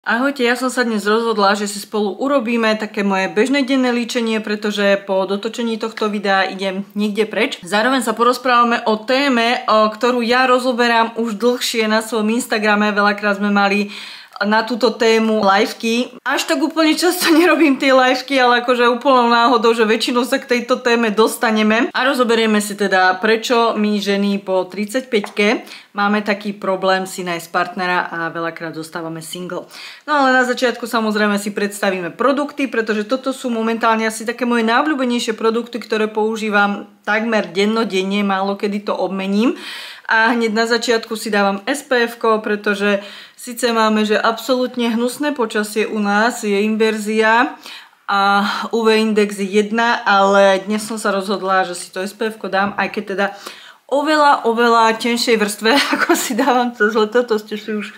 Ahojte, ja som sa dnes rozhodla, že si spolu urobíme také moje bežné denné líčenie, pretože po dotočení tohto videa idem niekde preč. Zároveň sa porozprávame o téme, ktorú ja rozoberám už dlhšie na svojom Instagrame. Veľakrát sme mali na túto tému liveky. Až tak úplne často nerobím tie liveky, ale akože úplnou náhodou, že väčšinou sa k tejto téme dostaneme. A rozoberieme si teda, prečo my ženy po 35-ke máme taký problém si nájsť partnera a veľakrát zostávame single. No ale na začiatku samozrejme si predstavíme produkty, pretože toto sú momentálne asi také moje najobľúbenejšie produkty, ktoré používam takmer dennodenne, málo kedy to obmením. A hneď na začiatku si dávam SPF-ko, pretože síce máme, že absolútne hnusné počasie u nás, je inverzia a UV index je 1, ale dnes som sa rozhodla, že si to SPF-ko dám, aj keď teda oveľa tenšej vrstve, ako si dávam cez leto, to ste si už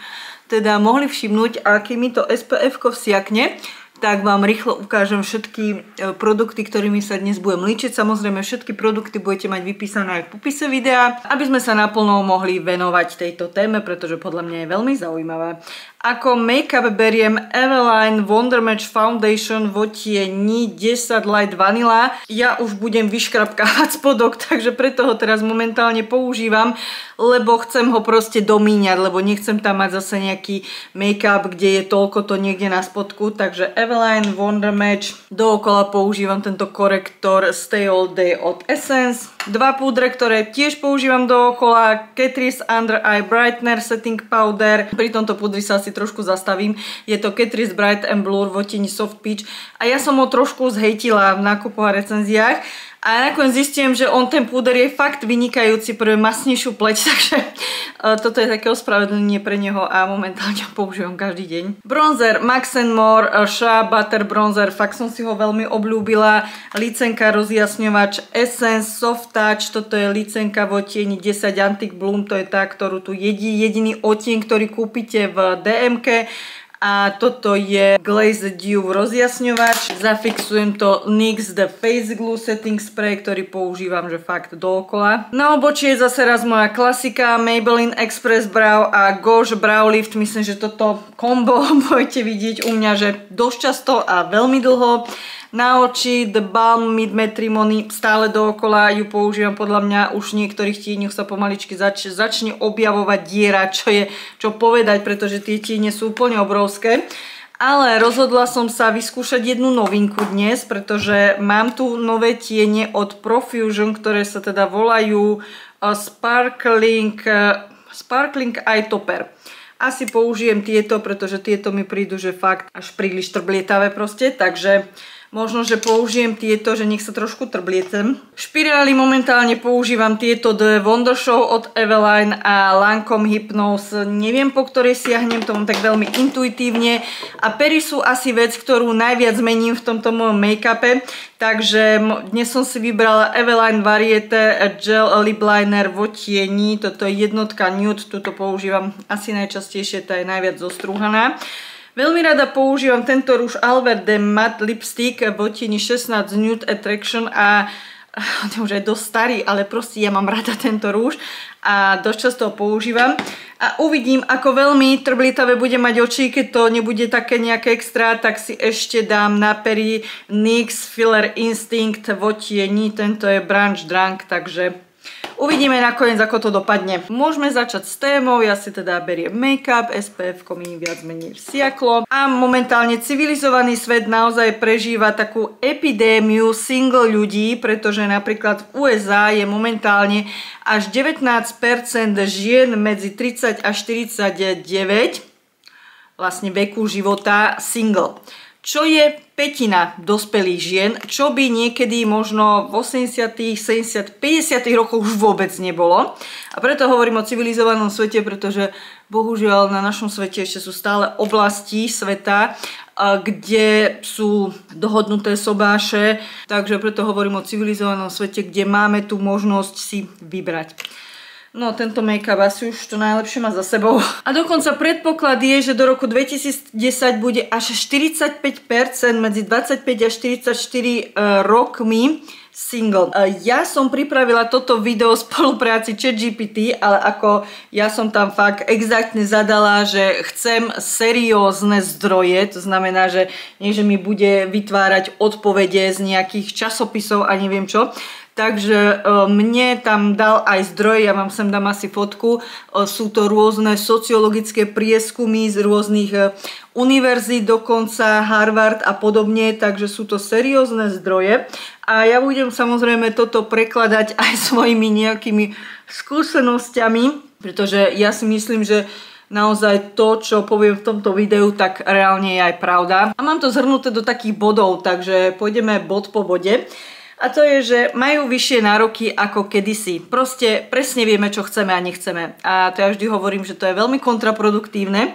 teda mohli všimnúť, a keď mi to SPF-ko vsiakne, tak vám rýchlo ukážem všetky produkty, ktorými sa dnes budem líčiť. Samozrejme všetky produkty budete mať vypísané aj v popise videa, aby sme sa naplno mohli venovať tejto téme, pretože podľa mňa je veľmi zaujímavá. Ako make-up beriem Eveline Wonder Match Foundation v odtieni 10 Light Vanilla. Ja už budem vyškrapkávať spodok, takže preto ho teraz momentálne používam, lebo chcem ho proste domíňať, lebo nechcem tam mať zase nejaký make-up, kde je toľko to niekde na spodku. Takže Eveline Wonder Match. Dookola používam tento korektor Stay All Day od Essence. Dva púdre, ktoré tiež používam dookola. Catrice Under Eye Brightener Setting Powder. Pri tomto púdri sa asi trošku zastavím. Je to Catrice Bright and Blur v odtieni Soft Peach. A ja som ho trošku zhejtila v nákupoch a recenziách. A nakoniec zistím, že ten púder je fakt vynikajúci pre masnejšiu pleť, takže toto je také ospravedlnenie pre neho a momentálne ho používam každý deň. Bronzer Max & More Shea Butter Bronzer, fakt som si ho veľmi obľúbila. Licenka rozjasňovač Essence Soft Touch, toto je licenka v odtieni 10 Antique Bloom, to je tá, ktorú tu jediný odtieň, ktorý kúpite v DM-ke. A toto je Glazed Dew rozjasňovač. Zafixujem to NYX The Face Glue Setting Spray, ktorý používam, že fakt dookola. Na obočí je zase raz moja klasika Maybelline Express Brow a Gauche Brow Lift. Myslím, že toto kombo budete vidieť u mňa, že dosť často a veľmi dlho. Na oči The Balm Mid Matrimony, stále dookola ju používam, podľa mňa už v niektorých tieňoch sa pomaličky začne objavovať diera, čo povedať, pretože tie tiene sú úplne obrovské. Ale rozhodla som sa vyskúšať jednu novinku dnes, pretože mám tu nové tiene od Profusion, ktoré sa teda volajú Sparkling Eye Topper. Asi použijem tieto, pretože tieto mi prídu, že fakt až príliš trblietavé proste, takže možno, že použijem tieto, že nech sa trošku trbliecem. Špirály momentálne používam tieto The Wonder Show od Eveline a Lancome Hypnose. Neviem, po ktorej siahnem, to mám tak veľmi intuitívne. A pery sú asi vec, ktorú najviac mením v tomto mojom make-upe. Takže dnes som si vybrala Eveline Variete Gel Lip Liner v odtieni. Toto je jednotka Nude, tuto používam asi najčastejšie, tá je najviac zostrúhaná. Veľmi rada používam tento rúž Alverde Matte Lipstick v odtieni 16 Nude Attraction a on je už aj dosť starý, ale proste ja mám rada tento rúž a dosť často ho používam. A uvidím, ako veľmi trblietavé bude mať oči, keď to nebude také nejaké extra, tak si ešte dám na pery NYX Filler Instinct v odtieni, tento je Brunch Drunk, takže uvidíme nakoniec, ako to dopadne. Môžeme začať s témou, ja si teda beriem make-up, SPF-ko mi viac menej vsiaklo. A momentálne civilizovaný svet naozaj prežíva takú epidémiu single ľudí, pretože napríklad v USA je momentálne až 19% žien medzi 30 a 49 vlastne veku života single. Čo je pätina dospelých žien, čo by niekedy možno v 80., 70., 50. rokoch už vôbec nebolo. A preto hovorím o civilizovanom svete, pretože bohužiaľ na našom svete ešte sú stále oblasti sveta, kde sú dohodnuté sobáše, takže preto hovorím o civilizovanom svete, kde máme tú možnosť si vybrať. No, tento make-up asi už to najlepšie má za sebou. A dokonca predpoklad je, že do roku 2010 bude až 45% medzi 25 a 44 rokmi single. Ja som pripravila toto video v spolupráci ChatGPT, ale ako ja som tam fakt exaktne zadala, že chcem seriózne zdroje, to znamená, že nie, že mi bude vytvárať odpovede z nejakých časopisov a neviem čo. Takže mne tam dal aj zdroj, ja vám sem dám asi fotku, sú to rôzne sociologické prieskumy z rôznych univerzít, dokonca Harvard a podobne, takže sú to seriózne zdroje a ja budem samozrejme toto prekladať aj svojimi nejakými skúsenosťami, pretože ja si myslím, že naozaj to, čo poviem v tomto videu, tak reálne je aj pravda. A mám to zhrnuté do takých bodov, takže pôjdeme bod po bode. A to je, že majú vyššie nároky ako kedysi. Proste presne vieme, čo chceme a nechceme. A to ja vždy hovorím, že to je veľmi kontraproduktívne.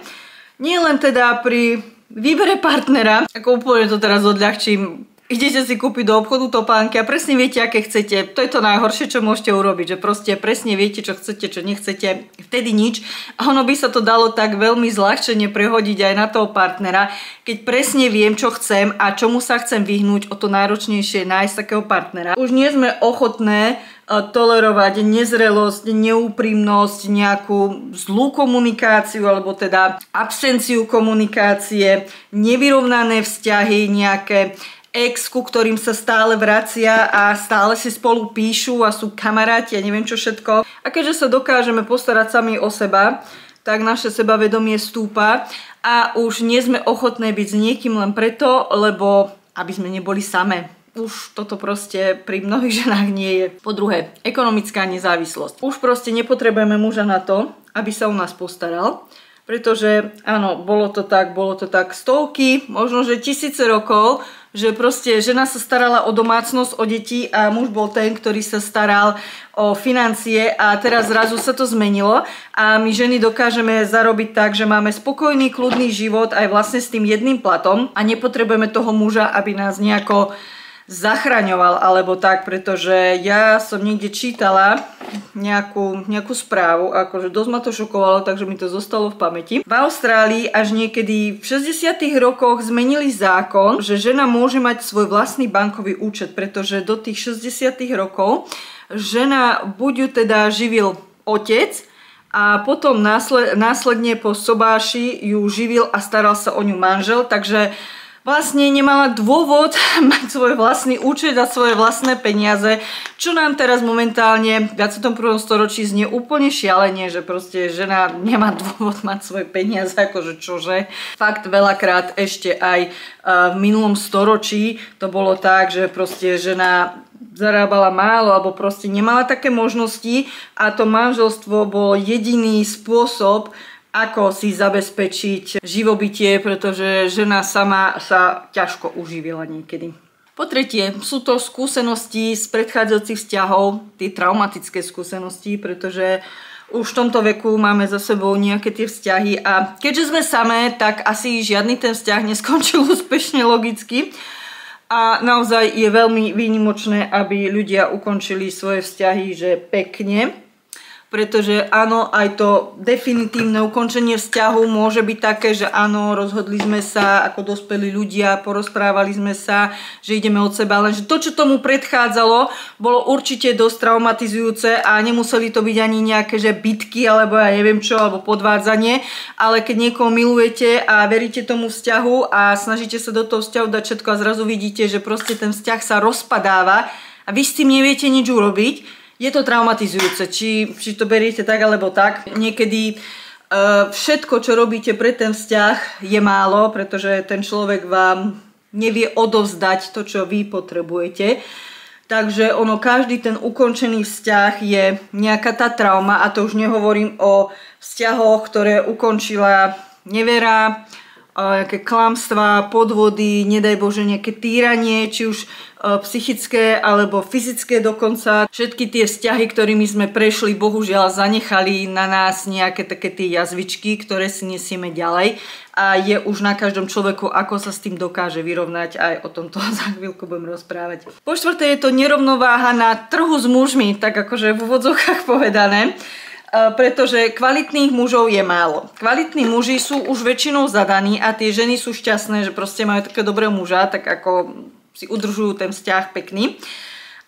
Nie len teda pri výbere partnera, ako úplne to teraz odľahčím. Idete si kúpiť do obchodu topánky a presne viete, aké chcete. To je to najhoršie, čo môžete urobiť, že proste presne viete, čo chcete, čo nechcete. Vtedy nič. A ono by sa to dalo tak veľmi zľahčene prehodiť aj na toho partnera. Keď presne viem, čo chcem a čomu sa chcem vyhnúť, o to náročnejšie nájsť takého partnera. Už nie sme ochotné tolerovať nezrelosť, neúprimnosť, nejakú zlú komunikáciu alebo teda absenciu komunikácie, nevyrovnané vzťahy, nejaké ex, ku ktorým sa stále vracia a stále si spolu píšu a sú kamaráti a neviem čo všetko. A keďže sa dokážeme postarať sami o seba, tak naše sebavedomie stúpa a už nie sme ochotné byť s niekým len preto, lebo aby sme neboli samé. Už toto proste pri mnohých ženách nie je. Po druhé, ekonomická nezávislosť. Už proste nepotrebujeme muža na to, aby sa o nás postaral. Pretože áno, bolo to tak stovky, možno že tisíce rokov, že proste žena sa starala o domácnosť, o deti a muž bol ten, ktorý sa staral o financie a teraz zrazu sa to zmenilo a my ženy dokážeme zarobiť tak, že máme spokojný, kľudný život aj vlastne s tým jedným platom a nepotrebujeme toho muža, aby nás nejako zachraňoval alebo tak, pretože ja som niekde čítala nejakú správu, akože dosť ma to šokovalo, takže mi to zostalo v pamäti. V Austrálii až niekedy v 60. rokoch zmenili zákon, že žena môže mať svoj vlastný bankový účet, pretože do tých 60. rokov žena buď ju teda živil otec a potom následne po sobáši ju živil a staral sa o ňu manžel, takže vlastne nemala dôvod mať svoj vlastný účet a svoje vlastné peniaze, čo nám teraz momentálne v 21. storočí znie úplne šialenie, že proste žena nemá dôvod mať svoje peniaze, akože čože. Fakt veľakrát ešte aj v minulom storočí to bolo tak, že proste žena zarábala málo alebo proste nemala také možnosti a to manželstvo bol jediný spôsob, ako si zabezpečiť živobytie, pretože žena sama sa ťažko uživila niekedy. Po tretie, sú to skúsenosti z predchádzajúcich vzťahov, tie traumatické skúsenosti, pretože už v tomto veku máme za sebou nejaké tie vzťahy a keďže sme samé, tak asi žiadny ten vzťah neskončil úspešne logicky. A naozaj je veľmi výnimočné, aby ľudia ukončili svoje vzťahy, že pekne. Pretože áno, aj to definitívne ukončenie vzťahu môže byť také, že áno, rozhodli sme sa ako dospelí ľudia, porozprávali sme sa, že ideme od seba, lenže to, čo tomu predchádzalo, bolo určite dosť traumatizujúce a nemuseli to byť ani nejaké, že bitky, alebo ja neviem čo, alebo podvádzanie, ale keď niekoho milujete a veríte tomu vzťahu a snažíte sa do toho vzťahu dať všetko a zrazu vidíte, že proste ten vzťah sa rozpadáva a vy s tým neviete nič urobiť, je to traumatizujúce, či to beriete tak alebo tak. Niekedy všetko, čo robíte pre ten vzťah, je málo, pretože ten človek vám nevie odovzdať to, čo vy potrebujete. Takže každý ten ukončený vzťah je nejaká tá trauma a to už nehovorím o vzťahoch, ktoré ukončila nevera, nejaké klamstvá, podvody, nedaj Bože nejaké týranie, či už psychické alebo fyzické dokonca. Všetky tie vzťahy, ktorými sme prešli, bohužiaľ zanechali na nás nejaké také tie jazvičky, ktoré si nesieme ďalej a je už na každom človeku, ako sa s tým dokáže vyrovnať, aj o tomto za chvíľku budem rozprávať. Po štvrté je to nerovnováha na trhu s mužmi, tak akože v úvodzovkách povedané. pretože kvalitných mužov je málo. Kvalitní muži sú už väčšinou zadaní a tie ženy sú šťastné, že proste majú také dobrého muža, tak ako si udržujú ten vzťah pekný.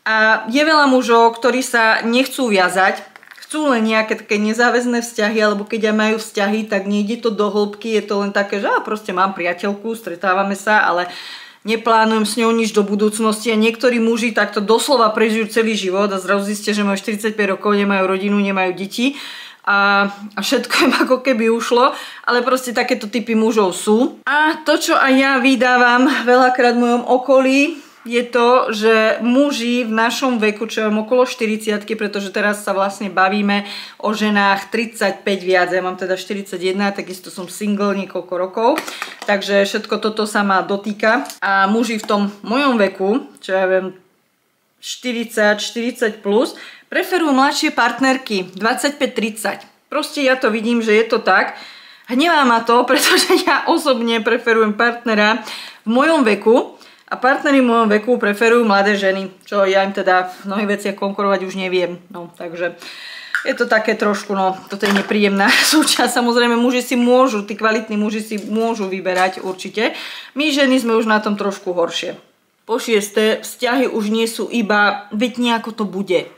A je veľa mužov, ktorí sa nechcú viazať, chcú len nejaké také nezáväzné vzťahy, alebo keď aj majú vzťahy, tak nejde to do hĺbky, je to len také, že proste mám priateľku, stretávame sa, ale neplánujem s ňou nič do budúcnosti a niektorí muži takto doslova prežijú celý život a zrazu zistia, že majú 45 rokov, nemajú rodinu, nemajú deti a všetko im ako keby ušlo, ale proste takéto typy mužov sú. A to, čo aj ja vydávam veľakrát v mojom okolí, je to, že muži v našom veku, čo je okolo 40-ky, pretože teraz sa vlastne bavíme o ženách 35 viac, ja mám teda 41, takisto som single niekoľko rokov, takže všetko toto sa ma dotýka a muži v tom mojom veku, čo ja viem 40 plus, preferujú mladšie partnerky 25-30. Proste ja to vidím, že je to tak. Hnevá ma to, pretože ja osobne preferujem partnera v mojom veku, a partneri v mojom veku preferujú mladé ženy, čo ja im teda v mnohých veciach konkurovať už neviem. No, takže je to také trošku, no, toto je nepríjemná súčasť. Samozrejme, muži si môžu, tí kvalitní muži si môžu vyberať určite. My ženy sme už na tom trošku horšie. Po šieste, vzťahy už nie sú iba, veď nejako to bude.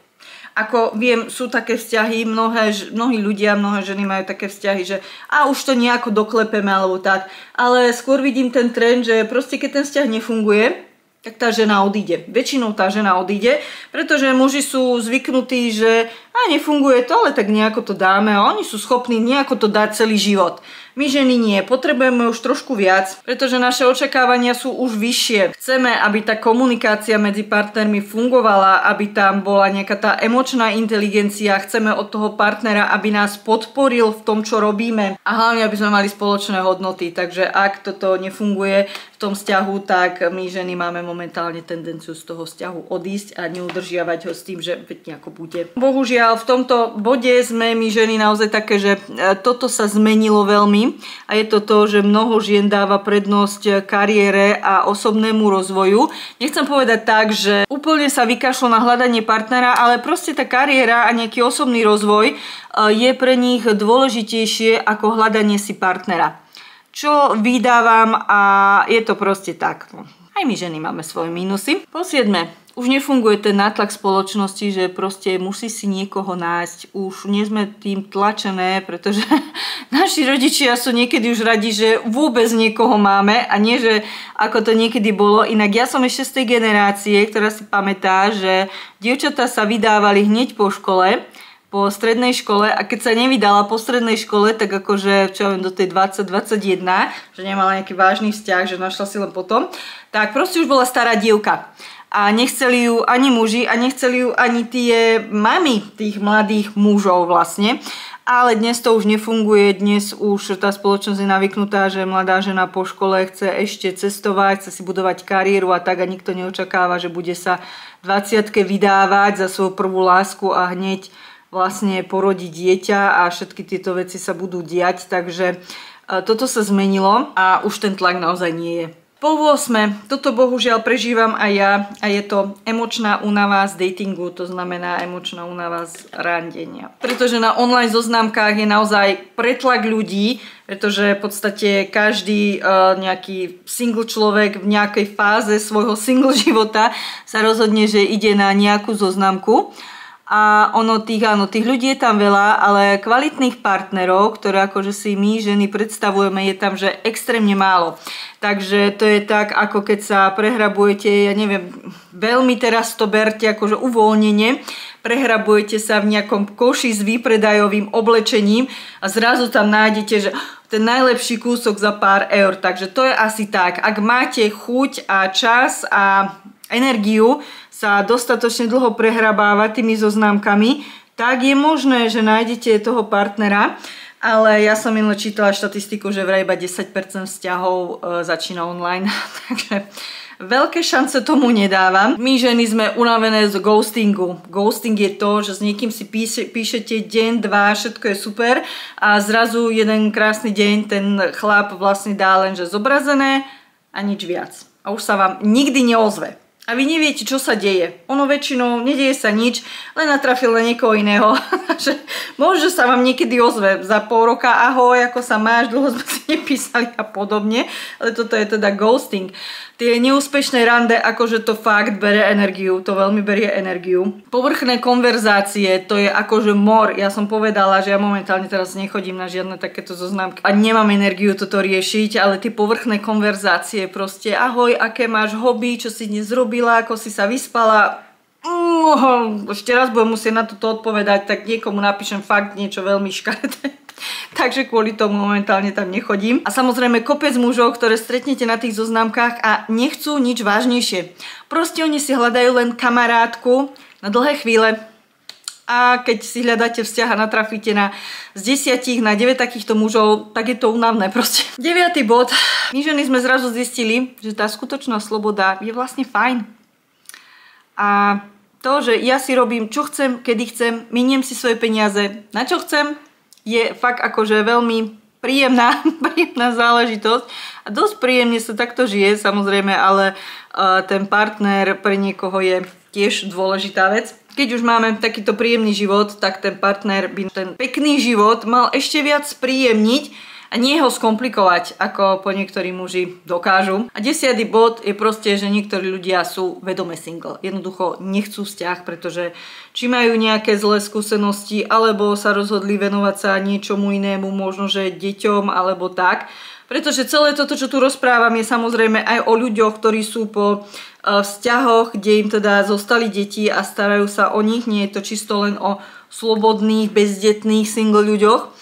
Ako viem, sú také vzťahy, mnohí ľudia, mnohé ženy majú také vzťahy, že už to nejako doklepeme alebo tak. Ale skôr vidím ten trend, že proste keď ten vzťah nefunguje, tak tá žena odíde. Väčšinou tá žena odíde, pretože muži sú zvyknutí, že nefunguje to, ale tak nejako to dáme a oni sú schopní nejako to dať celý život. My ženy nie, potrebujeme už trošku viac, pretože naše očakávania sú už vyššie. Chceme, aby tá komunikácia medzi partnermi fungovala, aby tam bola nejaká tá emočná inteligencia, chceme od toho partnera, aby nás podporil v tom, čo robíme a hlavne, aby sme mali spoločné hodnoty. Takže ak toto nefunguje v tom vzťahu, tak my ženy máme momentálne tendenciu z toho vzťahu odísť a neudržiavať ho s tým, že veď nejako bude. Bohužiaľ, v tomto bode sme my ženy naozaj také, že toto sa zmenilo veľmi. A je to to, že mnoho žien dáva prednosť kariére a osobnému rozvoju. Nechcem povedať tak, že úplne sa vykašľú na hľadanie partnera, ale proste tá kariéra a nejaký osobný rozvoj je pre nich dôležitejšie ako hľadanie si partnera. Čo vydávam a je to proste tak. Aj my ženy máme svoje mínusy. Po siedme, už nefunguje ten nátlak spoločnosti, že proste musí si niekoho nájsť. Už nie sme tým tlačené, pretože naši rodičia sú niekedy už radi, že vôbec niekoho máme a nie, že ako to niekedy bolo. Inak ja som ešte z tej generácie, ktorá si pamätá, že dievčatá sa vydávali hneď po škole, po strednej škole a keď sa nevydala po strednej škole, tak akože čo viem, do tej 20-21, že nemala nejaký vážny vzťah, že našla si len potom, tak proste už bola stará dievka. A nechceli ju ani muži a nechceli ju ani tie mamy tých mladých mužov vlastne. Ale dnes to už nefunguje, dnes už tá spoločnosť je navyknutá, že mladá žena po škole chce ešte cestovať, chce si budovať kariéru a tak a nikto neočakáva, že bude sa 20-ke vydávať za svoju prvú lásku a hneď vlastne porodiť dieťa a všetky tieto veci sa budú diať, takže toto sa zmenilo a už ten tlak naozaj nie je. Po 8. Toto bohužiaľ prežívam aj ja a je to emočná únava z datingu, to znamená emočná únava z randenia. Pretože na online zoznamkách je naozaj pretlak ľudí, pretože v podstate každý nejaký single človek v nejakej fáze svojho single života sa rozhodne, že ide na nejakú zoznamku. A tých ľudí je tam veľa, ale kvalitných partnerov, ktoré akože si my ženy predstavujeme, je tam že extrémne málo. Takže to je tak, ako keď sa prehrabujete, ja neviem, veľmi teraz to berte akože uvoľnenie, prehrabujete sa v nejakom koši s výpredajovým oblečením a zrazu tam nájdete, že ten najlepší kúsok za pár eur. Takže to je asi tak. Ak máte chuť a čas a energiu sa dostatočne dlho prehrabávať tými zoznámkami, tak je možné, že nájdete toho partnera. Ale ja som minule čítala štatistiku, že vraj iba 10% vzťahov začína online. Takže veľké šance tomu nedávam. My ženy sme unavené z ghostingu. Ghosting je to, že s niekým si píšete deň, dva, všetko je super a zrazu jeden krásny deň ten chlap vlastne dá len že zobrazené a nič viac. A už sa vám nikdy neozve. A vy neviete, čo sa deje. Ono väčšinou nedieje sa nič, len natrafil na niekoho iného. Môže sa vám niekedy ozve za pol roka, ahoj, ako sa máš, dlho sme si nepísali a podobne. Ale toto je teda ghosting. Tie neúspešné rande, akože to fakt berie energiu, to veľmi berie energiu. Povrchné konverzácie, to je akože mor. Ja som povedala, že ja momentálne teraz nechodím na žiadne takéto zoznamky a nemám energiu toto riešiť, ale tie povrchné konverzácie, proste ahoj, aké máš hobby, čo si dnes robila, ako si sa vyspala. Ešte raz budem musieť na toto odpovedať, tak niekomu napíšem fakt niečo veľmi škaredé. Takže kvôli tomu momentálne tam nechodím. A samozrejme kopec mužov, ktoré stretnete na tých zoznamkách a nechcú nič vážnejšie. Proste oni si hľadajú len kamarátku na dlhé chvíle. A keď si hľadáte vzťah a natrafíte z 10 na 9 takýchto mužov, tak je to únavné proste. 9. bod. My ženy sme zrazu zistili, že tá skutočná sloboda je vlastne fajn. A to, že ja si robím čo chcem, kedy chcem, miniem si svoje peniaze na čo chcem, je fakt akože veľmi príjemná záležitosť a dosť príjemne sa takto žije, samozrejme, ale ten partner pre niekoho je tiež dôležitá vec. Keď už máme takýto príjemný život, tak ten partner by ten pekný život mal ešte viac príjemniť a nie ho skomplikovať, ako po niektorí muži dokážu. A 10. bod je proste, že niektorí ľudia sú vedome single. Jednoducho nechcú vzťah, pretože či majú nejaké zlé skúsenosti, alebo sa rozhodli venovať sa niečomu inému, možno že deťom, alebo tak. Pretože celé toto, čo tu rozprávam, je samozrejme aj o ľuďoch, ktorí sú po vzťahoch, kde im teda zostali deti a starajú sa o nich. Nie je to čisto len o slobodných, bezdetných single ľuďoch.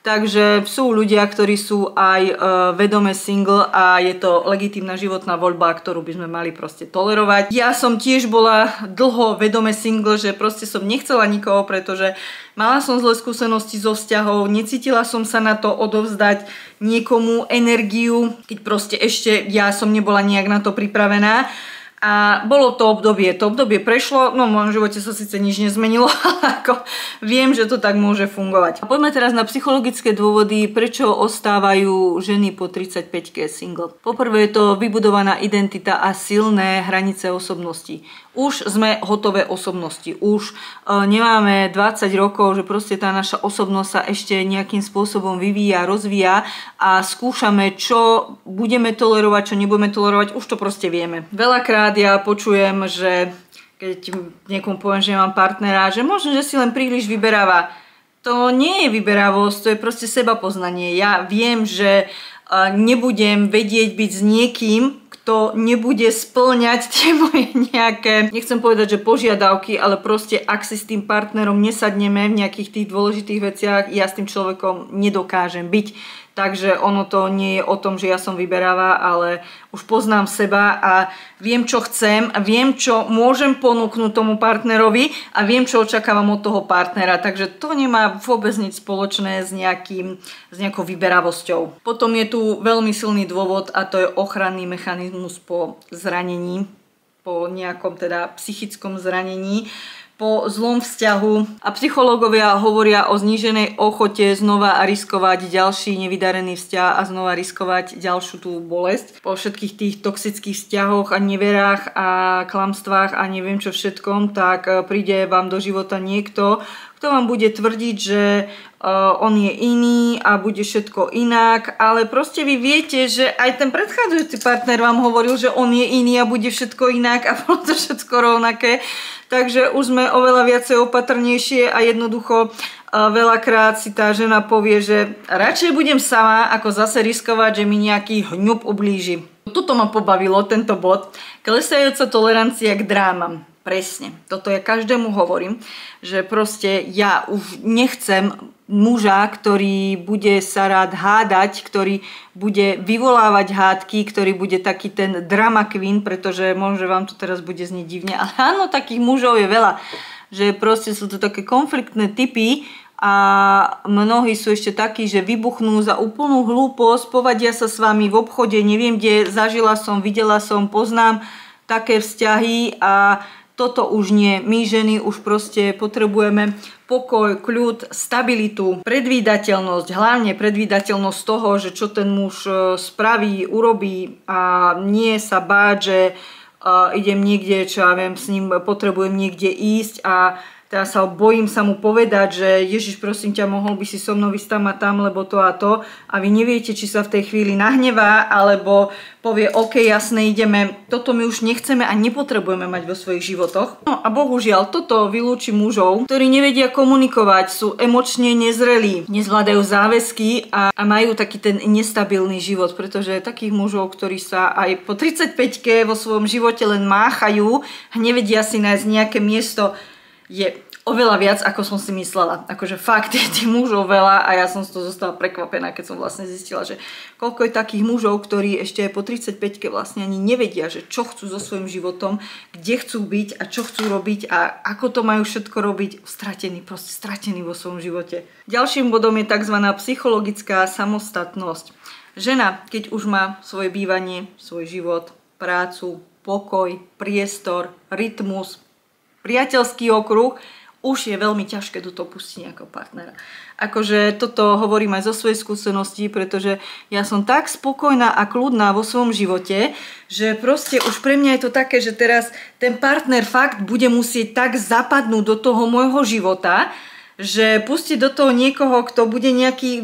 Takže sú ľudia, ktorí sú aj vedome single a je to legitímna životná voľba, ktorú by sme mali proste tolerovať. Ja som tiež bola dlho vedome single, že proste som nechcela nikoho, pretože mala som zlé skúsenosti zo vzťahov, necítila som sa na to odovzdať niekomu energiu, keď proste ešte ja som nebola nejak na to pripravená. A bolo to obdobie prešlo, no v mojom živote sa síce nič nezmenilo, ale ako viem, že to tak môže fungovať. A poďme teraz na psychologické dôvody, prečo ostávajú ženy po 35-ke single. Poprvé je to vybudovaná identita a silné hranice osobnosti. Už sme hotové osobnosti, už nemáme 20 rokov, že proste tá naša osobnosť sa ešte nejakým spôsobom vyvíja, rozvíja a skúšame, čo budeme tolerovať, čo nebudeme tolerovať, už to proste vieme. Veľakrát ja počujem, že keď niekomu poviem, že mám partnera, že možno, že si len príliš vyberáva. To nie je vyberavosť, to je proste sebapoznanie. Ja viem, že nebudem vedieť byť s niekým, kto nebude spĺňať tie moje nejaké, nechcem povedať, že požiadavky, ale proste ak si s tým partnerom nesadneme v nejakých tých dôležitých veciach, ja s tým človekom nedokážem byť. Takže ono to nie je o tom, že ja som vyberavá, ale už poznám seba a viem, čo chcem, viem, čo môžem ponúknuť tomu partnerovi a viem, čo očakávam od toho partnera. Takže to nemá vôbec nič spoločné s nejakou vyberavosťou. Potom je tu veľmi silný dôvod a to je ochranný mechanizmus po zranení, po nejakom teda psychickom zranení, po zlom vzťahu a psychológovia hovoria o zníženej ochote znova riskovať ďalší nevydarený vzťah a znova riskovať ďalšiu tú bolesť. Po všetkých tých toxických vzťahoch a neverách a klamstvách a neviem čo všetkom, tak príde vám do života niekto, kto vám bude tvrdiť, že on je iný a bude všetko inak, ale proste vy viete, že aj ten predchádzajúci partner vám hovoril, že on je iný a bude všetko inak a bolo to všetko rovnaké. Takže už sme oveľa viacej opatrnejšie a jednoducho veľakrát si tá žena povie, že radšej budem sama, ako zase riskovať, že mi nejaký hňub ublíži. Tuto ma pobavilo, tento bod. Klesajúca tolerancia k drámam. Presne. Toto ja každému hovorím, že proste ja už nechcem muža, ktorý bude sa rád hádať, ktorý bude vyvolávať hádky, ktorý bude taký ten drama queen, pretože možno, že vám to teraz bude znieť divne, ale áno, takých mužov je veľa, že proste sú to také konfliktné typy a mnohí sú ešte takí, že vybuchnú za úplnú hlúposť, povadia sa s vami v obchode, neviem kde, zažila som, videla som, poznám také vzťahy a toto už nie. My ženy už proste potrebujeme pokoj, kľud, stabilitu, predvídateľnosť, hlavne predvídateľnosť toho, že čo ten muž spraví, urobí a nie sa báť, že idem niekde, čo ja viem, s ním potrebujem niekde ísť a teraz sa bojím sa mu povedať, že Ježiš, prosím ťa, mohol by si so mnou ísť tam a tam, lebo to a to. A vy neviete, či sa v tej chvíli nahnevá, alebo povie, OK, jasne, ideme. Toto my už nechceme a nepotrebujeme mať vo svojich životoch. No a bohužiaľ, toto vylúči mužov, ktorí nevedia komunikovať, sú emočne nezrelí, nezvládajú záväzky a majú taký ten nestabilný život, pretože takých mužov, ktorí sa aj po 35-ke vo svojom živote len máchajú a nevedia si nájsť nejaké miesto, je oveľa viac, ako som si myslela. Akože fakt je tých mužov veľa a ja som z toho zostala prekvapená, keď som vlastne zistila, že koľko je takých mužov, ktorí ešte po 35-ke vlastne ani nevedia, že čo chcú so svojím životom, kde chcú byť a čo chcú robiť a ako to majú všetko robiť. Proste stratení vo svojom živote. Ďalším bodom je tzv. Psychologická samostatnosť. Žena, keď už má svoje bývanie, svoj život, prácu, pokoj, priestor, rytmus, priateľský okruh, už je veľmi ťažké do toho pustiť nejakého partnera. Akože toto hovorím aj zo svojej skúsenosti, pretože ja som tak spokojná a kľudná vo svojom živote, že proste už pre mňa je to také, že teraz ten partner fakt bude musieť tak zapadnúť do toho môjho života, že pustiť do toho niekoho, kto bude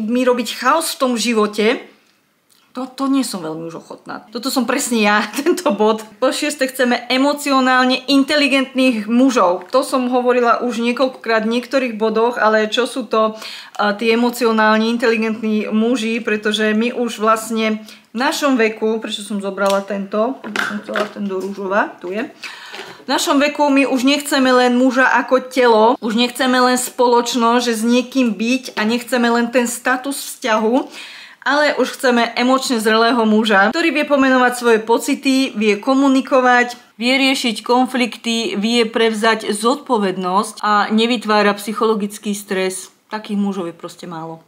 mi robiť chaos v tom živote, to nie som veľmi už ochotná. Toto som presne ja, tento bod. Po 6. chceme emocionálne inteligentných mužov. To som hovorila už niekoľkokrát v niektorých bodoch, ale čo sú to tí emocionálne inteligentní muži, pretože my už vlastne v našom veku, prečo som zobrala tento, som chcela ten do rúžova, tu je. V našom veku my už nechceme len muža ako telo, už nechceme len spoločnosť, že s niekým byť a nechceme len ten status vzťahu, ale už chceme emočne zrelého muža, ktorý vie pomenovať svoje pocity, vie komunikovať, vie riešiť konflikty, vie prevzať zodpovednosť a nevytvára psychologický stres. Takých mužov je proste málo.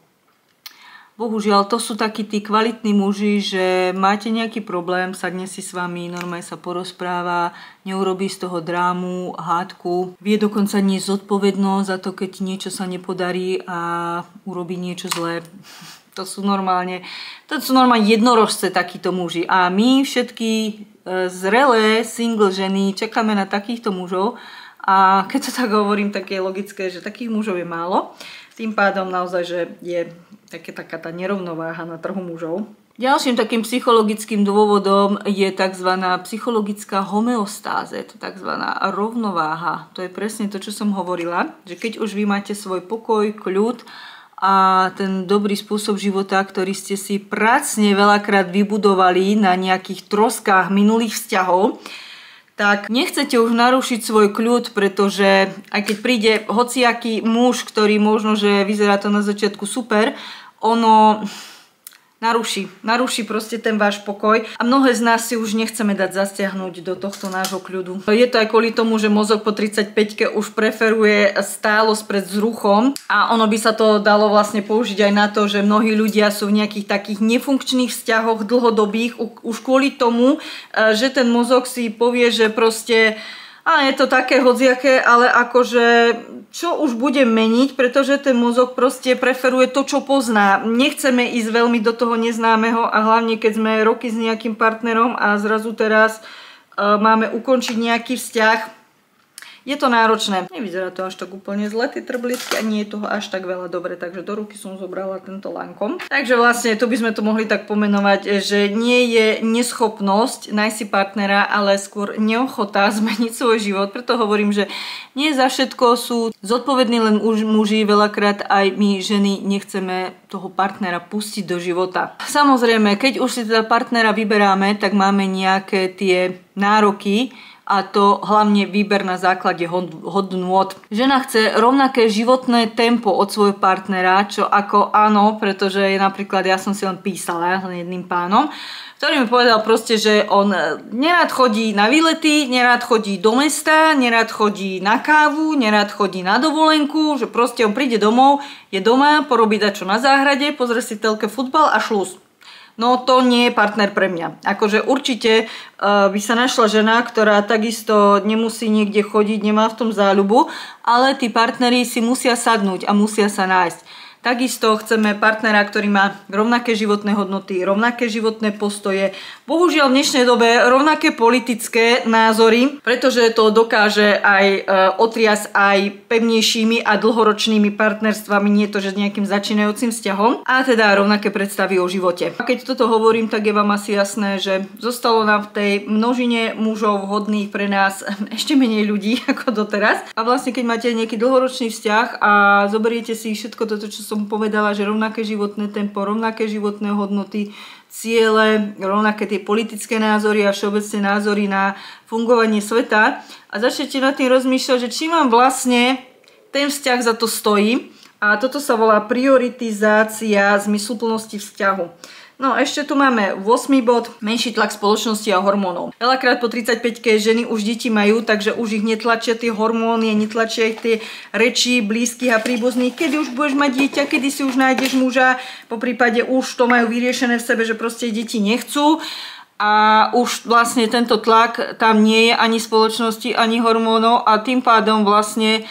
Bohužiaľ, to sú takí tí kvalitní muži, že máte nejaký problém, sadne si s vami, normálne sa porozpráva, neurobí z toho drámu, hádku, vie dokonca niesť zodpovednosť za to, keď niečo sa nepodarí a urobí niečo zlé. To sú normálne jednorožce takíto muži. A my všetky zrelé single ženy čakáme na takýchto mužov. A keď to tak hovorím, tak je logické, že takých mužov je málo. Tým pádom naozaj, že je taká tá nerovnováha na trhu mužov. Ďalším takým psychologickým dôvodom je tzv. Psychologická homeostáze, to tzv. Rovnováha. To je presne to, čo som hovorila, že keď už vy máte svoj pokoj, kľud a ten dobrý spôsob života, ktorý ste si pracne veľakrát vybudovali na nejakých troskách minulých vzťahov, tak nechcete už narušiť svoj kľud, pretože aj keď príde hociaký muž, ktorý možno, že vyzerá to na začiatku super, ono naruší proste ten váš pokoj a mnohé z nás si už nechceme dať zasiahnuť do tohto nášho kľudu. Je to aj kvôli tomu, že mozog po 35-ke už preferuje stálosť pred vzruchom a ono by sa to dalo vlastne použiť aj na to, že mnohí ľudia sú v nejakých takých nefunkčných vzťahoch dlhodobých už kvôli tomu, že ten mozog si povie, že proste je to také hociaké, ale akože čo už bude meniť, pretože ten mozog proste preferuje to, čo pozná. Nechceme ísť veľmi do toho neznámeho a hlavne keď sme roky s nejakým partnerom a zrazu teraz máme ukončiť nejaký vzťah. Je to náročné. Nevyzerá to až tak úplne zle, tie trbličky, a nie je toho až tak veľa dobre, takže do ruky som zobrala tento Lancome. Takže vlastne tu by sme to mohli tak pomenovať, že nie je neschopnosť nájsť si partnera, ale skôr neochota zmeniť svoj život. Preto hovorím, že nie za všetko sú zodpovední len muži, veľakrát aj my ženy nechceme toho partnera pustiť do života. Samozrejme, keď už si teda partnera vyberáme, tak máme nejaké tie nároky, a to hlavne výber na základe hodnôt. Žena chce rovnaké životné tempo od svojho partnera, čo ako áno, pretože napríklad ja som si len písala s jedným pánom, ktorý mi povedal proste, že on nerád chodí na výlety, nerád chodí do mesta, nerád chodí na kávu, nerád chodí na dovolenku, že proste on príde domov, je doma, porobí dačo na záhrade, pozrie si telke futbal a šlus. No to nie je partner pre mňa. Akože určite by sa našla žena, ktorá takisto nemusí niekde chodiť, nemá v tom záľubu, ale tí partneri si musia sadnúť a musia sa nájsť. Takisto chceme partnera, ktorý má rovnaké životné hodnoty, rovnaké životné postoje, bohužiaľ v dnešnej dobe rovnaké politické názory, pretože to dokáže aj otriasť aj pevnejšími a dlhoročnými partnerstvami, nie to, že s nejakým začínajúcim vzťahom, a teda rovnaké predstavy o živote. A keď toto hovorím, tak je vám asi jasné, že zostalo nám v tej množine mužov vhodných pre nás ešte menej ľudí ako doteraz. A vlastne keď máte nejaký dlhoročný vzťah a zoberiete si všetko toto, čo som povedala, že rovnaké životné tempo, rovnaké životné hodnoty, ciele, rovnaké tie politické názory a všeobecné názory na fungovanie sveta a začnete nad tým rozmýšľať, že či vám vlastne ten vzťah za to stojí. A toto sa volá prioritizácia zmysluplnosti vzťahu. No ešte tu máme 8. bod, menší tlak spoločnosti a hormónov. Veľakrát po 35-ke ženy už deti majú, takže už ich netlačia tie hormóny, netlačia ich tie reči blízkych a príbuzných. Kedy už budeš mať dieťa, kedy si už nájdeš muža, po prípade už to majú vyriešené v sebe, že proste deti nechcú. A už vlastne tento tlak tam nie je ani spoločnosti, ani hormónov a tým pádom vlastne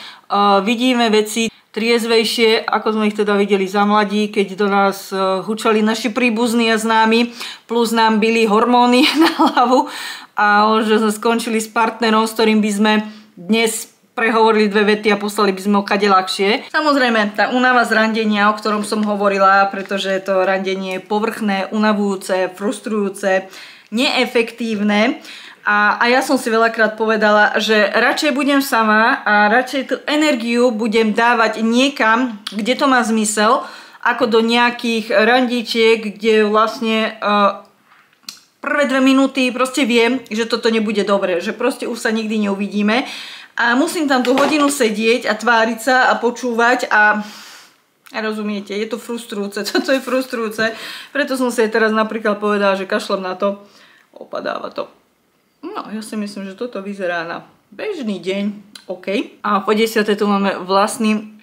vidíme veci triezvejšie, ako sme ich teda videli za mladí, keď do nás hučali naši príbuzní a známi, plus nám bili hormóny na hlavu a že sme skončili s partnerom, s ktorým by sme dnes prehovorili 2 vety a poslali by sme ho kade ľahšie. Samozrejme, tá únava z randenia, o ktorom som hovorila, pretože to randenie je povrchné, unavujúce, frustrujúce, neefektívne. A ja som si veľakrát povedala, že radšej budem sama a radšej tú energiu budem dávať niekam, kde to má zmysel, ako do nejakých randíčiek, kde vlastne prvé 2 minúty proste viem, že toto nebude dobre, že proste už sa nikdy neuvidíme a musím tam tú hodinu sedieť a tváriť sa a počúvať a rozumiete, je to frustrujúce, toto je frustrujúce, preto som si teraz napríklad povedala, že kašlem na to, opadáva to. No, ja si myslím, že toto vyzerá na bežný deň, OK. A po 10. tu máme vlastný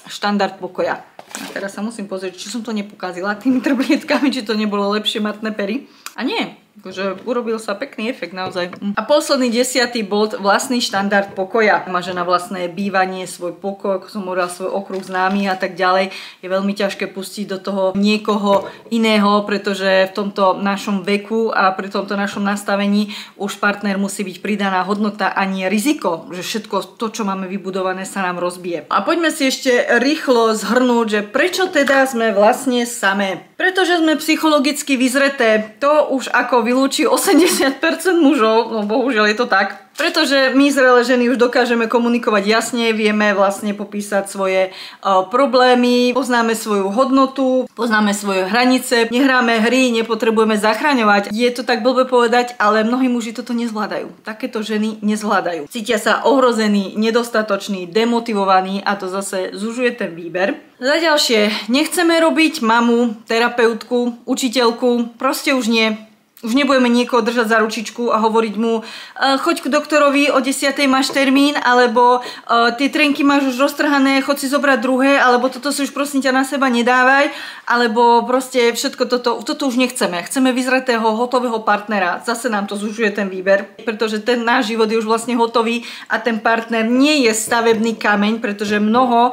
štandard pokoja. A teraz sa musím pozrieť, či som to nepokazila tými trblietkami, či to nebolo lepšie matné pery. A nie, akože urobil sa pekný efekt naozaj. A posledný 10. bod, vlastný štandard pokoja. Má žena vlastné bývanie, svoj pokoj, ako som hovorila, svoj okruh známych a tak ďalej. Je veľmi ťažké pustiť do toho niekoho iného, pretože v tomto našom veku a pri tomto našom nastavení už partner musí byť pridaná hodnota a nie riziko, že všetko to, čo máme vybudované, sa nám rozbije. A poďme si ešte rýchlo zhrnúť, že prečo teda sme vlastne samé. Pretože sme psychologicky vyzreté. To už ako vylúči 80% mužov, no bohužiaľ je to tak. Pretože my zrelé ženy už dokážeme komunikovať jasne, vieme vlastne popísať svoje problémy, poznáme svoju hodnotu, poznáme svoje hranice, nehráme hry, nepotrebujeme zachraňovať. Je to tak blbé povedať, ale mnohí muži toto nezvládajú. Takéto ženy nezvládajú. Cítia sa ohrození, nedostatoční, demotivovaní a to zase zužuje ten výber. Za ďalšie, nechceme robiť mamu, terapeutku, učiteľku, proste už nie. Už nebudeme niekoho držať za ručičku a hovoriť mu choď k doktorovi, o 10:00 máš termín, alebo tie trenky máš už roztrhané, choď si zobrať druhé, alebo toto si už prosím ťa na seba nedávaj, alebo proste všetko toto už nechceme. Chceme vyzretého, hotového partnera. Zase nám to zužuje ten výber, pretože ten náš život je už vlastne hotový a ten partner nie je stavebný kameň, pretože mnoho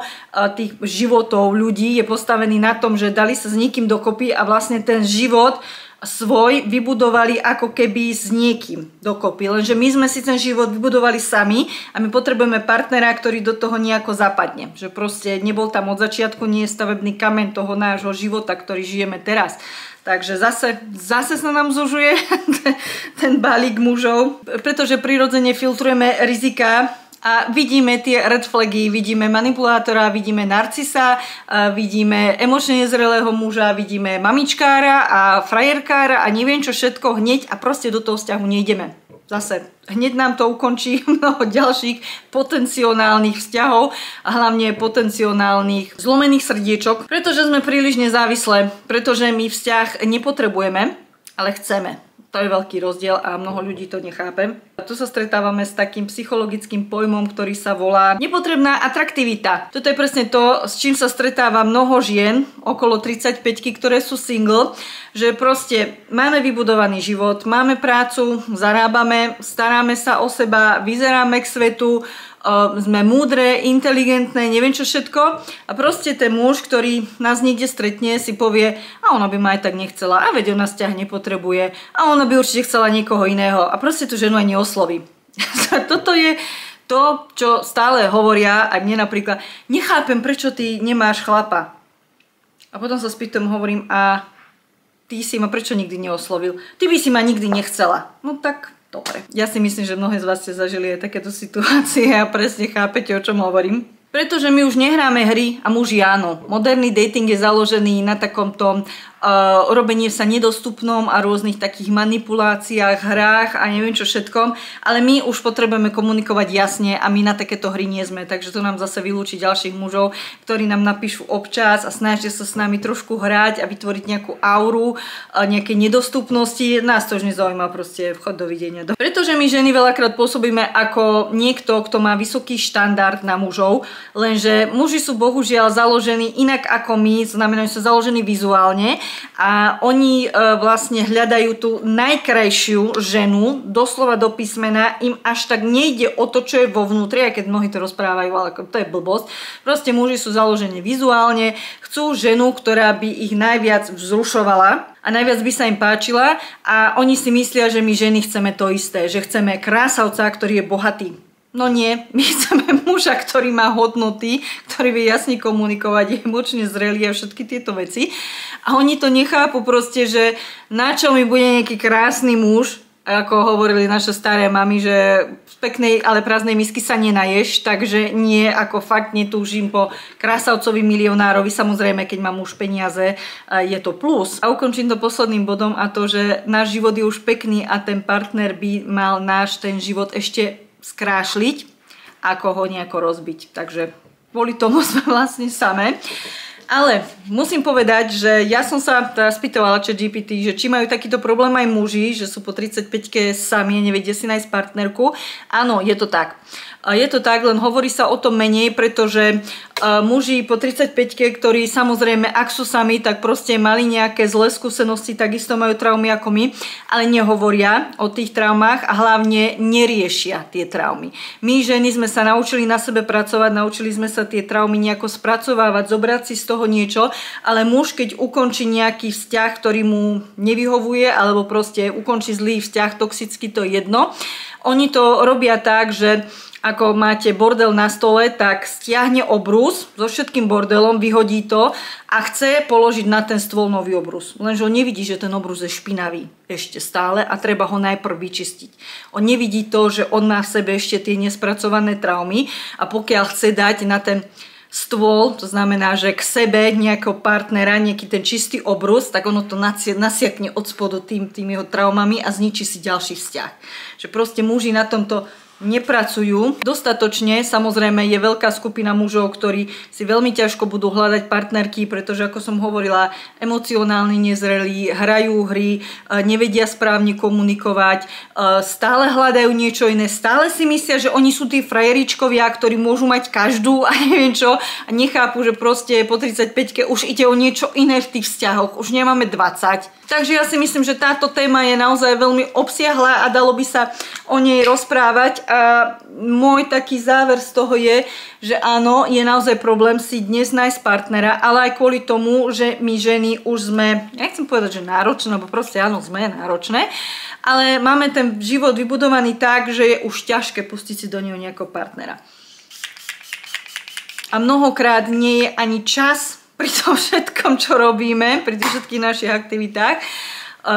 tých životov ľudí je postavený na tom, že dali sa s niekým dokopy a vlastne ten život svoj vybudovali ako keby s niekým dokopy. Lenže my sme si ten život vybudovali sami a my potrebujeme partnera, ktorý do toho nejako zapadne. Že proste nebol tam od začiatku, nie je stavebný kameň toho nášho života, ktorý žijeme teraz. Takže zase sa nám zužuje ten balík mužov, pretože prirodzene filtrujeme rizika a vidíme tie red flagy, vidíme manipulátora, vidíme narcisa, vidíme emočne nezrelého muža, vidíme mamičkára a frajerkára a neviem čo všetko hneď a proste do toho vzťahu nejdeme. Zase hneď nám to ukončí mnoho ďalších potenciálnych vzťahov a hlavne potenciálnych zlomených srdiečok, pretože sme príliš nezávislé, pretože my vzťah nepotrebujeme, ale chceme. To je veľký rozdiel a mnoho ľudí to nechápe. A tu sa stretávame s takým psychologickým pojmom, ktorý sa volá nepotrebná atraktivita. Toto je presne to, s čím sa stretáva mnoho žien okolo 35-ky, ktoré sú single, že proste máme vybudovaný život, máme prácu, zarábame, staráme sa o seba, vyzeráme k svetu, sme múdre, inteligentné, neviem čo všetko. A proste ten muž, ktorý nás niekde stretne, si povie, a ona by ma aj tak nechcela, a veď ona vzťah nepotrebuje, a ona by určite chcela niekoho iného. A proste tú ženu aj neosloví. Toto je to, čo stále hovoria aj mne napríklad, nechápem, prečo ty nemáš chlapa. A potom sa spýtam, hovorím, a ty si ma prečo nikdy neoslovil? Ty by si ma nikdy nechcela. No tak, dobre. Ja si myslím, že mnohé z vás ste zažili aj takéto situácie a presne chápete, o čom hovorím. Pretože my už nehráme hry a muži áno. Moderný dating je založený na takomto robenie sa nedostupnom a rôznych takých manipuláciách, hrách a neviem čo všetkom, ale my už potrebujeme komunikovať jasne a my na takéto hry nie sme, takže to nám zase vylúči ďalších mužov, ktorí nám napíšu občas a snažia sa s nami trošku hrať a vytvoriť nejakú auru, nejaké nedostupnosti. Nás to už nezaujíma, proste vchod, dovidenia. Pretože my ženy veľakrát pôsobíme ako niekto, kto má vysoký štandard na mužov, lenže muži sú bohužiaľ založení inak ako my, znamená, že sú založení vizuálne a oni vlastne hľadajú tú najkrajšiu ženu, doslova do písmena, im až tak nejde o to, čo je vo vnútri, aj keď mnohí to rozprávajú, ale to je blbosť. Proste muži sú založení vizuálne, chcú ženu, ktorá by ich najviac vzrušovala a najviac by sa im páčila a oni si myslia, že my ženy chceme to isté, že chceme krásavca, ktorý je bohatý. No nie, my chceme muža, ktorý má hodnoty, ktorý vie jasne komunikovať, je emočne zrelý a všetky tieto veci. A oni to nechápu proste, že na čo mi bude nejaký krásny muž, ako hovorili naše staré mamy, že z peknej, ale prázdnej misky sa nenaješ, takže nie, ako fakt netúžim po krásavcovi milionárovi, samozrejme, keď má muž peniaze, je to plus. A ukončím to posledným bodom a to, že náš život je už pekný a ten partner by mal náš ten život ešte skrášliť, ako ho nejako rozbiť. Takže kvôli tomu sme vlastne samé. Ale musím povedať, že ja som sa teraz spýtovala ChatGPT, že či majú takýto problém aj muži, že sú po 35-ke sami a nevedia si nájsť partnerku. Áno, je to tak. Je to tak, len hovorí sa o tom menej, pretože muži po 35-ke, ktorí samozrejme, ak sú sami, tak proste mali nejaké zlé skúsenosti, takisto majú traumy ako my, ale nehovoria o tých traumách a hlavne neriešia tie traumy. My ženy sme sa naučili na sebe pracovať, naučili sme sa tie traumy nejako spracovávať, zobrať si z toho niečo, ale muž, keď ukončí nejaký vzťah, ktorý mu nevyhovuje, alebo proste ukončí zlý vzťah, toxicky, to je jedno. Oni to robia tak, že ako máte bordel na stole, tak stiahne obrus so všetkým bordelom, vyhodí to a chce položiť na ten stôl nový obrus. Lenže on nevidí, že ten obrus je špinavý ešte stále a treba ho najprv vyčistiť. On nevidí to, že on má v sebe ešte tie nespracované traumy a pokiaľ chce dať na ten stôl, to znamená, že k sebe nejakého partnera, nejaký ten čistý obrus, tak ono to nasiakne od spodu tým jeho traumami a zničí si ďalší vzťah. Že proste muži na tomto nepracujú dostatočne. Samozrejme je veľká skupina mužov, ktorí si veľmi ťažko budú hľadať partnerky, pretože ako som hovorila, emocionálne nezrelí, hrajú hry, nevedia správne komunikovať, stále hľadajú niečo iné, stále si myslia, že oni sú tí frajeričkovia, ktorí môžu mať každú a neviem čo a nechápu, že proste po 35-ke už ide o niečo iné v tých vzťahoch. Už nemáme 20. Takže ja si myslím, že táto téma je naozaj veľmi obsiahla a dalo by sa o nej rozprávať. A môj taký záver z toho je, že áno, je naozaj problém si dnes nájsť partnera, ale aj kvôli tomu, že my ženy už sme, ja chcem povedať, že náročné, lebo proste áno, sme náročné, ale máme ten život vybudovaný tak, že je už ťažké pustiť si do neho nejakého partnera. A mnohokrát nie je ani čas pri tom všetkom, čo robíme, pri tých všetkých našich aktivitách,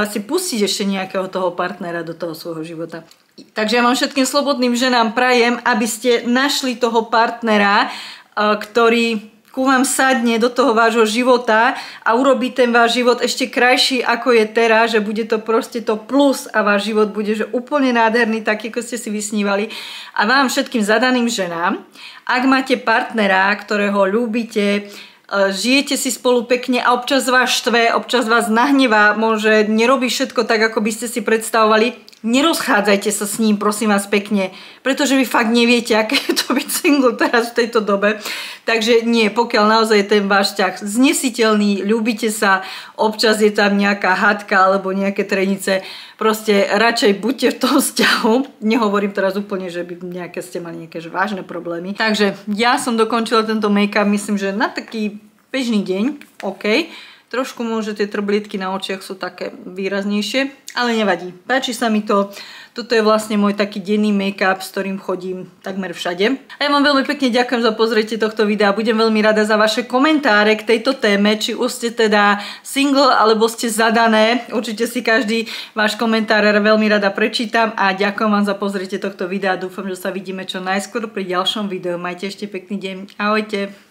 si pustiť ešte nejakého toho partnera do toho svojho života. Takže ja vám všetkým slobodným ženám prajem, aby ste našli toho partnera, ktorý ku vám sadne do toho vášho života a urobí ten váš život ešte krajší, ako je teraz, že bude to proste to plus a váš život bude že úplne nádherný, tak ako ste si vysnívali. A vám všetkým zadaným ženám, ak máte partnera, ktorého ľúbite, žijete si spolu pekne a občas vás štve, občas vás nahnevá, môže nerobí všetko tak, ako by ste si predstavovali, nerozchádzajte sa s ním, prosím vás pekne, pretože vy fakt neviete, aké je to byť single teraz v tejto dobe. Takže nie, pokiaľ naozaj je ten váš vzťah znesiteľný, ľúbite sa, občas je tam nejaká hádka alebo nejaké trenice, proste radšej buďte v tom vzťahu. Nehovorím teraz úplne, že by nejaké ste mali nejaké vážne problémy. Takže ja som dokončila tento make-up, myslím, že na taký bežný deň, OK. Trošku možno tie trblietky na očiach sú také výraznejšie, ale nevadí. Páči sa mi to. Toto je vlastne môj taký denný make-up, s ktorým chodím takmer všade. A ja vám veľmi pekne ďakujem za pozrietie tohto videa. Budem veľmi rada za vaše komentáre k tejto téme, či už ste teda single alebo ste zadané. Určite si každý váš komentár veľmi rada prečítam a ďakujem vám za pozrietie tohto videa. Dúfam, že sa vidíme čo najskôr pri ďalšom videu. Majte ešte pekný deň. Ahojte.